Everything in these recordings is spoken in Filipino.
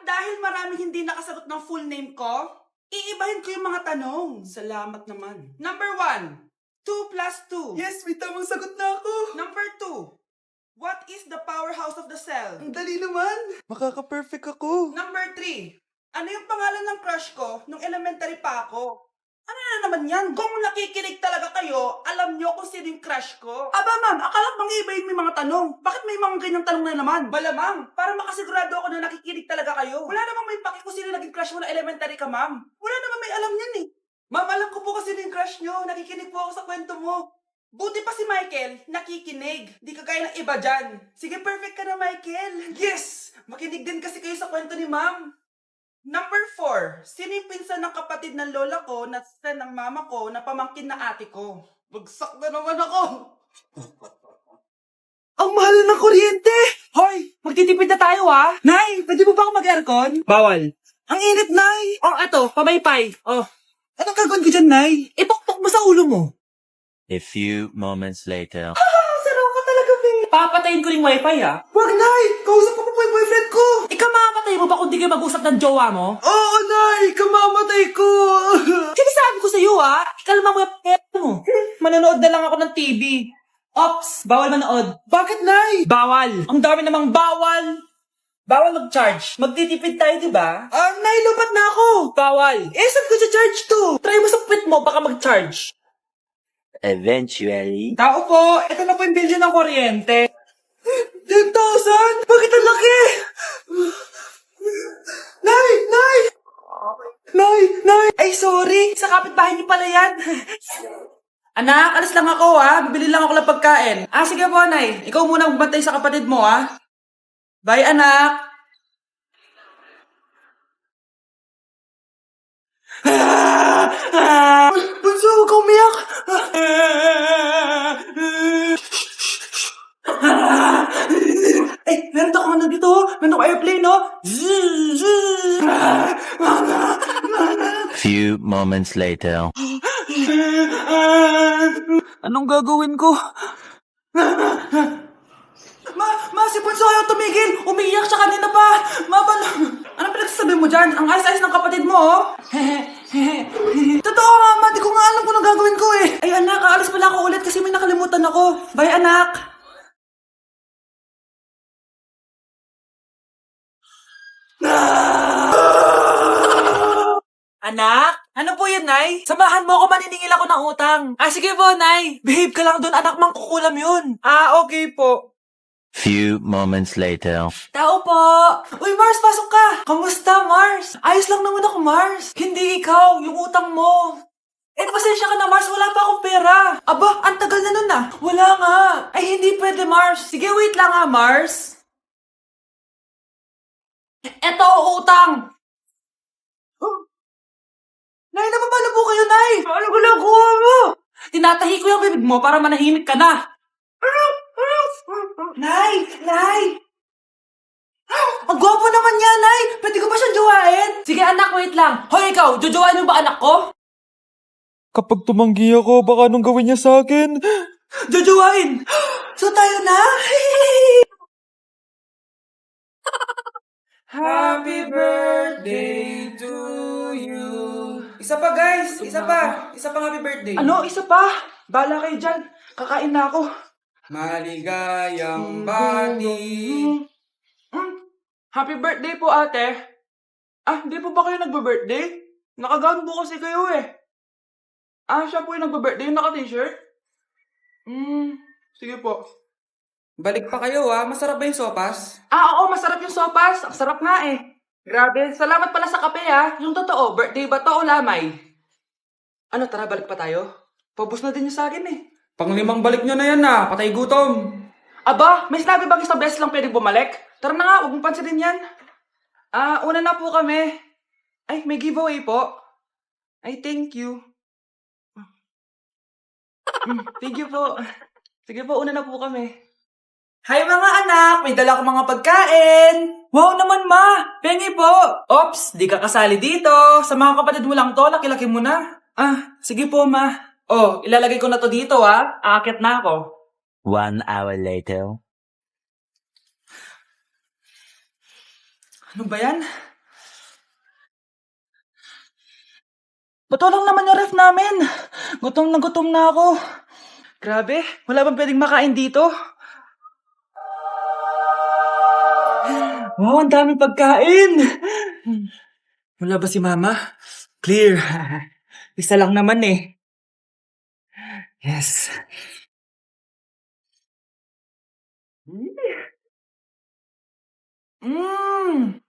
dahil maraming hindi nakasagot ng full name ko, iibahin ko yung mga tanong. Salamat naman. Number 1, 2 plus 2. Yes, may tamang sagot na ako. Number 2, what is the powerhouse of the cell? Ang dali naman. Makaka-perfect ako. Number 3, ano yung pangalan ng crush ko nung elementary pa ako? Ano na naman yan? Kung nakikinig talaga kayo, alam nyo kung sino yung crush ko. Aba ma'am, akala bang ibahin mo yung mga tanong? Bakit may mga ganyang tanong na naman? Malamang, para makasigurado ako na nakikinig talaga kayo. Wala namang may paki kung sino naging crush mo na elementary ka, ma'am. Wala namang may alam yan eh. Ma'am, alam ko po kasi sino yung crush nyo. Nakikinig po ako sa kwento mo. Buti pa si Michael, nakikinig. Di kagaya ng iba dyan. Sige, perfect ka na, Michael. Yes! Makinig din kasi kayo sa kwento ni ma'am. Number 4, sino yung pinsan ng kapatid ng lola ko na sister ng mama ko na pamangkin na ate ko? Bagsak na naman ako! Ang mahal ng kuryente. Hoy! Magtitipid na tayo ah! Nay, pwede mo ba ako mag-aircon? Bawal. Ang init, Nay. Oh, eto, pamaypay. Oh, Anong gagawin ko dyan, Nay? ipokpok mo sa ulo mo. A few moments later. Sarap ka talaga, Be. Papatayin ko yung wifi ah. Wag, Nay. Kausap ko po yung boyfriend ko. Ikaw mamamatay mo ba kung di kayo mag-usap ng jowa mo? Oo, Nay. Kamamatay ko. Sinasabi ko sa iyo ah, ikalma mo yung mo. Manonood na lang ako ng TV. Ops, bawal manood. Bakit, Nay? Bawal. Ang dami namang bawal. Bawal mag-charge. Magtitipid tayo, di ba? Nay, lupat na ako. Bawal. Saan ko charge to? Try mo sa puwit mo, baka mag-charge. Eventually. Tao po, ito na po yung bill ng kuryente. 10,000? Bakit ang laki? Nay! Nay! Nay! Nay! Ay, sorry. Sa kapitbahay niyo pala yan. Anak, alis lang ako ha. Bibili lang ako ng pagkain. Sige po, Nay. Ikaw muna magbantay sa kapatid mo ha. Bye, anak. Bunso, huwag ka umiyak! Meron ako na dito. Meron ako airplane, no? Few moments later. Anong gagawin ko? Si Bunso ayaw tumigil. Umiiyak siya kanina pa. Anong pinagsasabi mo dyan? Ang ayos-ayos ng kapatid mo, oh. Totoo nga, Ma. Di ko nga alam kung anong gagawin ko eh. Ay, anak, aalis pala ako ulit kasi may nakalimutan ako. Bye, anak. Anak? Ano po yun, Nay? Samahan mo ako, maniningil ako ng utang. Sige po, Nay. Behave ka lang dun, anak, mangkukulam yun. Okay po. Few moments later. Tao po! Uy, Mars, pasok ka! Kamusta, Mars? Ayos lang naman ako, Mars. Hindi ikaw, yung utang mo. Pasensya ka na, Mars. Wala pa akong pera. Aba, ang tagal na nun ah. Wala nga. Ay, hindi pwede, Mars. Sige, wait lang ha, Mars. Eto, utang. Nay, napapala po kayo, Nay. Ano ginagawa mo? Tinatahi ko yung bibig mo para manahimik ka na. Nay! Ang gwapo naman niya, Nay! Pwede ko ba siyang jowain? Sige, anak, wait lang. Hoy, ikaw, jojowain mo ba anak ko? Kapag tumanggi ako, baka anong gawin niya sa akin? Jojowain! So tayo na? Happy birthday to you. Isa pa, guys. Isa pa happy birthday. Ano? Isa pa? Bala kayo dyan. Kakain na ako. Maligayang bati. Happy birthday po, ate. Hindi po ba kayo nagbe-birthday? Nakagown po kasi kayo eh. Siya po yung nagbe-birthday, yung naka-t-shirt? Sige po. Balik pa kayo masarap ba yung sopas? Oo, masarap yung sopas. Ang sarap nga eh. Grabe, salamat pala sa kape Yung totoo, birthday ba to o lamay? Ano, tara, balik pa tayo? Paubos na din yung sa akin eh. Pang-5 balik nyo na yan patay gutom. Aba, may sinabi bang isang beses lang pwedeng bumalik? Tara na nga, huwag mong pansinin yan. Una na po kami. Ay, may giveaway po. Ay, thank you. Thank you po. Sige po, una na po kami. Hi mga anak! May dala akong mga pagkain! Wow naman ma! Pengi po! Ops! Di ka kasali dito! Sa mga kapatid mo lang to, laki-laki mo na. Sige po ma. Ilalagay ko na to dito Aakyat na ako. 1 hour later. Ano ba yan? Ba't walang naman yung ref namin? Gutom na ako. Grabe, wala bang pwedeng makain dito? Wow, ang daming pagkain! Wala ba si Mama? Clear. Isa lang naman eh. Yes. Mmm!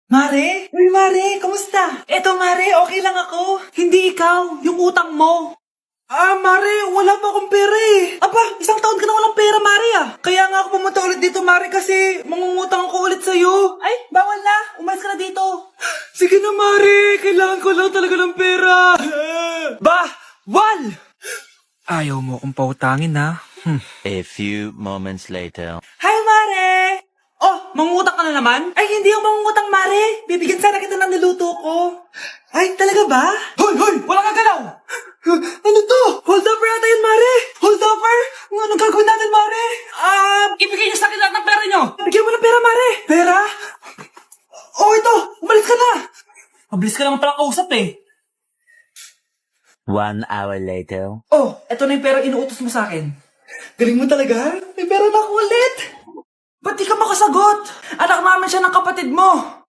Mare? Uy, Mare, kamusta? Eto, Mare, okay lang ako. Hindi ikaw, yung utang mo. Mare, wala pa akong pera eh. Aba, isang taon ka na walang pera, Mare ah. Kaya nga ako pumunta ulit dito, Mare, kasi mangungutang ako ulit sa'yo. Ay, bawal na. Umalis ka na dito. Sige na, Mare. Kailangan ko lang talaga ng pera. Wal! Ayaw mo akong pautangin, ha? A few moments later. Hi, Mare! Oh, mangungutang ka na naman? Ay, hindi ako mangungutang, Mare. Bibigyan sana kita ng niluto ko. Ay, talaga ba? Hoy! Wala kang galaw! Ano to? Hold over yata yun, Mare! Hold over? Anong gagawin natin, Mare? Ibigay niyo sa akin lahat ng pera niyo! Bigyan mo ng pera, Mare! Pera? Oh, ito! Umalis ka na! Mabilis ka naman pala kausap eh. 1 hour later. Oh, eto na yung pera inuutos mo sa akin. Galing mo talaga? May pera na ako ulit! Ba't di ka makasagot? Anak namin siya ng kapatid mo.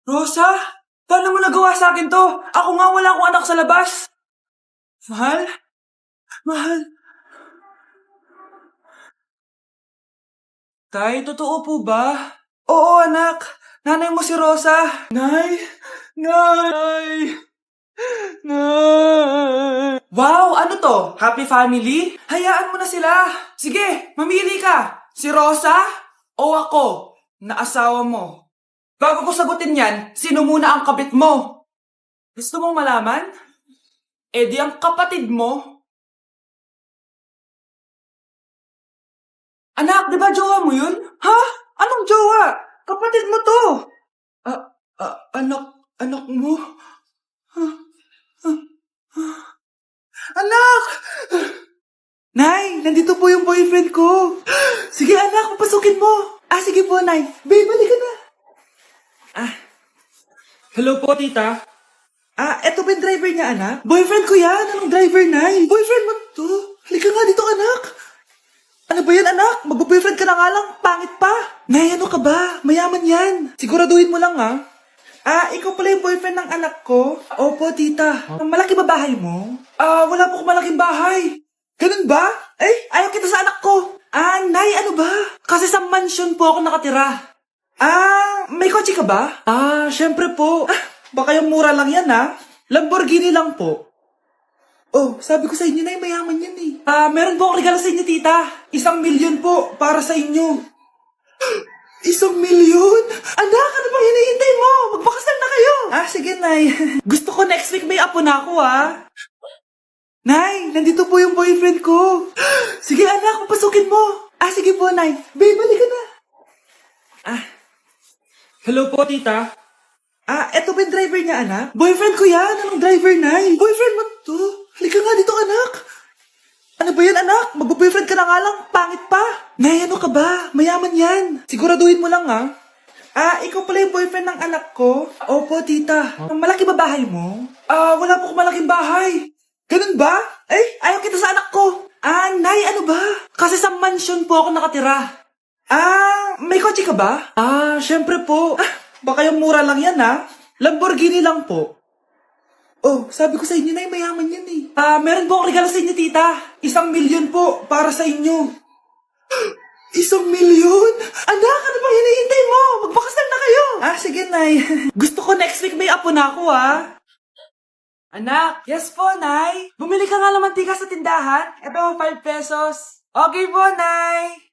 Rosa? Paano mo nagawa sa akin to? Ako nga wala akong anak sa labas. Mahal? Tay, totoo po ba? Oo, anak. Nanay mo si Rosa. Nay! Wow, ano to? Happy family? Hayaan mo na sila. Sige, mamili ka. Si Rosa o ako na asawa mo? Bago ko sagutin yan, sino muna ang kabit mo? Gusto mong malaman? Eh di ang kapatid mo. Anak, di ba jowa mo yun? Ha? Anong jowa? Kapatid mo to. Anak mo? Anak! Nay, nandito po yung boyfriend ko. Sige anak, papasukin mo. Sige po, Nay. Babe, balik ka na. Hello po, tita. Eto ba yung driver niya, anak? Boyfriend ko yan. Anong driver, Nay? Boyfriend mo to? Halika nga dito, anak. Ano ba yan, anak? Mag-boyfriend ka na nga lang. Pangit pa. Nay, ano ka ba? Mayaman yan. Siguraduhin mo lang, ha? Ikaw pala yung boyfriend ng anak ko? Opo, tita. Malaki ba bahay mo? Wala po akong malaking bahay. Ganun ba? Ayaw kita sa anak ko. Nay, ano ba? Kasi sa mansion po ako nakatira. May kotse ka ba? Syempre po. Baka yung mura lang yan, ha? Lamborghini lang po. Oh, sabi ko sa inyo na mayaman yan eh. Meron po akong regalo sa inyo, tita. 1,000,000 po para sa inyo. 1,000,000? Anak, ano bang hinihintay mo? Magpakasal na kayo. Sige, Nay. Gusto ko next week may apo na ako, ha? Nay, nandito po yung boyfriend ko. Sige, anak, papasukin mo. Sige po, Nay. Babe, balik ka na. Hello po, tita. Eto ba yung driver niya, anak? Boyfriend ko yan. Anong driver, Nay? Boyfriend mo to? Halika nga dito, anak. Ano ba yan, anak? Mag-boyfriend ka na nga lang. Pangit pa. Nay, ano ka ba? Mayaman yan. Siguraduhin mo lang, ha? Ikaw pala yung boyfriend ng anak ko? Opo, tita. Malaki ba bahay mo? Wala po akong malaking bahay. Ganun ba? Ayaw kita sa anak ko. Nay, ano ba? Kasi sa mansion po ako nakatira. May kotse ka ba? Syempre po. Baka yung mura lang yan, ha? Lamborghini lang po. Oh, sabi ko sa inyo na mayaman yan eh. Meron po akong regalo sa inyo, tita. 1,000,000 po para sa inyo. 1,000,000? Anak, ano bang hinihintay mo? Magpakasal na kayo. Sige, Nay. Gusto ko next week may apo na ako, ha? Anak, yes po, Nay. Bumili ka nga ng mantika sa tindahan. Ito, 5 pesos. Okay po, Nay.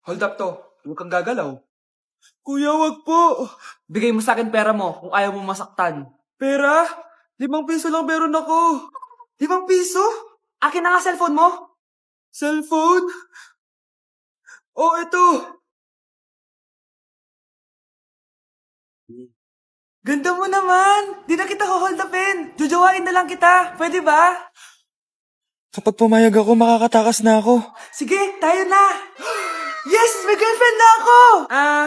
Hold up to. Huwag kang gagalaw. Kuya, wag po. Bigay mo sa akin pera mo kung ayaw mo masaktan. Pera? 5 piso lang meron ako. 5 piso? Akin na nga cellphone mo. Cellphone? Oh, ito. Ganda mo naman. Di na kita hold upin. Jujawain na lang kita. Pwede ba? Kapag pumayag ako, makakatakas na ako. Sige, tayo na. Yes, may girlfriend na ako.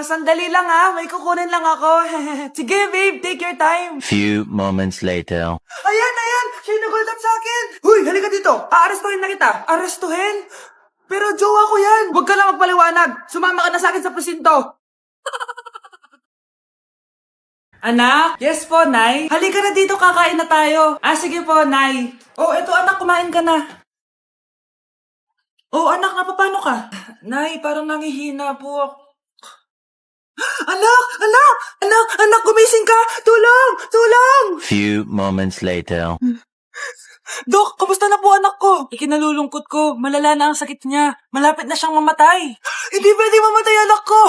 Sandali lang may kukunin lang ako. Sige, babe, take your time. Few moments later. Ayan, siya yung nag-hold up sa akin. Huy, halika dito. Aarestuhin na kita. Arestuhin? Pero jowa ko yan. Huwag ka lang magpaliwanag. Sumama ka na sa akin sa presinto. Anak? Yes po, Nay. Halika na dito, kakain na tayo. Sige po, Nay. Eto anak, kumain ka na. Anak, napapano ka? Nay, parang nangihina po ako. Anak, gumising ka! Tulong! Few moments later. Dok, kamusta na po anak ko? Ikinalulungkot ko, malala na ang sakit niya. Malapit na siyang mamatay. Hindi pwede mamatay anak ko!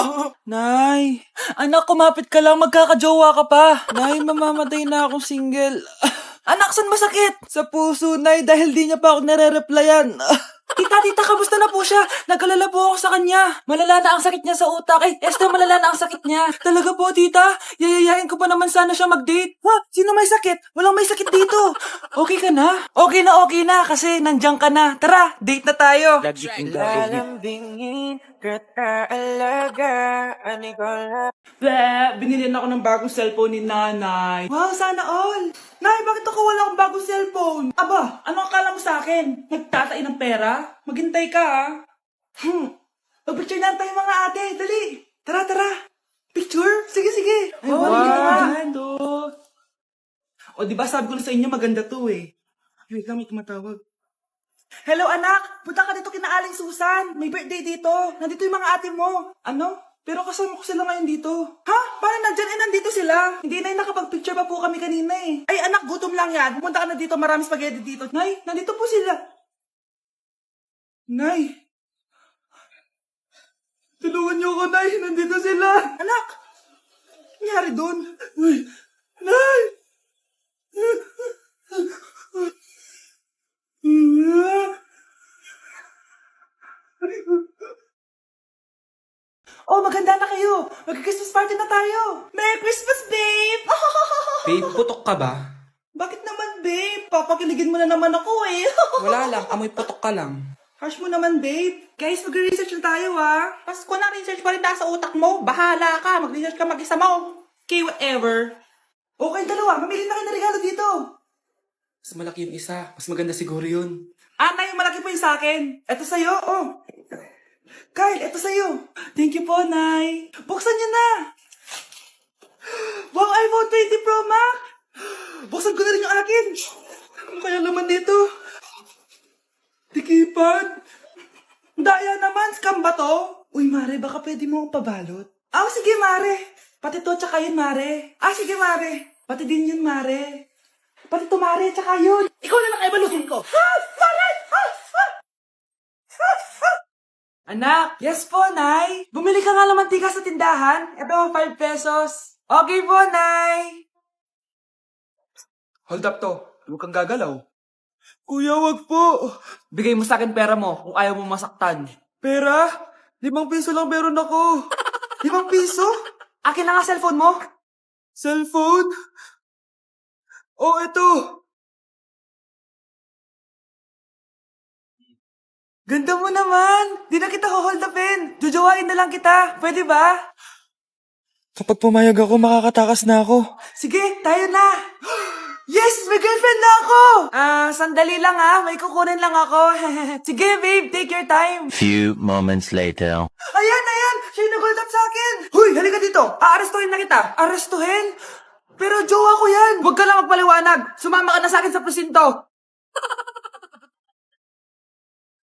Nay, anak, kumapit ka lang, magkakajowa ka pa. Nay, mamamatay na akong single. Anak, saan masakit? Sa puso, Nay, dahil di niya pa ako nare-replyan. Tita, kamusta na po siya? Nag-alala po ako sa kanya. Malala na ang sakit niya sa utak. Esther, malala na ang sakit niya. Talaga po, tita? Yayayain ko pa naman sana siya mag-date. Ha? Sino may sakit? Walang may sakit dito. Okay ka na? Okay na, kasi nandiyan ka na. Tara, date na tayo. Lalambingin kita alaga, binili ako ng bagong cellphone ni nanay. Wow, sana all. Nay, bakit ako wala akong bagong cellphone? Aba, ano akala mo sa akin? Nagtatain ng pera? Maghintay ka Mag-picture na tayo mga ate, dali. Tara. Picture? Sige. Ay, wow. Diba sabi ko na sa inyo maganda to Wait lang, may tumatawag. Hello anak, punta ka dito kina Aling Susan. May birthday dito. Nandito yung mga ate mo. Ano? Pero kasama ko sila ngayon dito. Ha? Parang nandyan nandito sila. Hindi na nakapag-picture pa po kami kanina Ay anak, gutom lang yan. Pumunta ka na dito, marami spaghetti dito. Nay, nandito po sila. Nay. Tulungan niyo ako, Nay. Nandito sila. Anak. Nangyari doon? Nay. Maganda na kayo. Mag-Christmas party na tayo. Merry Christmas, babe! Babe, putok ka ba? Bakit naman, babe? Papakiligin mo na naman ako Wala lang, amoy putok ka lang. Harsh mo naman, babe. Guys, mag-research na tayo, Pasko na, research pa rin sa utak mo. Bahala ka. Mag-research ka mag-isa mo. Okay, whatever. Okay, dalawa. Mamili na kayo ng regalo dito. Mas malaki yung isa. Mas maganda siguro yun. Nay, malaki po yung sa akin. Ito sa'yo, Kyle, ito sa'yo. Thank you po, Nay. Buksan niyo na. Wow, iPhone 20 Pro Max. Buksan ko na rin yung akin. Ano kaya laman dito? Tikipad. Daya naman, scam ba to? Uy, Mare, baka pwede mo akong pabalot. Sige, Mare. Pati to, tsaka yun, Mare. Sige, Mare. Pati din yun, Mare. Pati to, Mare, tsaka yun. Ikaw na lang balutin ko. Mare! Anak, yes po, Nay. Bumili ka nga ng mantika sa tindahan. Ito, 5 pesos. Okay po, Nay. Hold up to. Huwag kang gagalaw. Kuya, wag po. Bigay mo sa akin pera mo kung ayaw mo masaktan. Pera? 5 piso lang meron ako. 5 piso? Akin na nga cellphone mo. Cellphone? Ito. Ganda mo naman. Di na kita hold upin. Jujuwain na lang kita. Pwede ba? Kapag pumayag ako, makakatakas na ako. Sige, tayo na. Yes, may girlfriend na ako. Sandali lang may kukunin lang ako. Sige, babe, take your time. Few moments later. Ayan, siya yung nag-hold up sa akin. Huy, halika dito. Aarestuhin na kita. Arestuhin? Pero jowa ko yan. Huwag ka lang magpaliwanag. Sumama ka na sa akin sa presinto.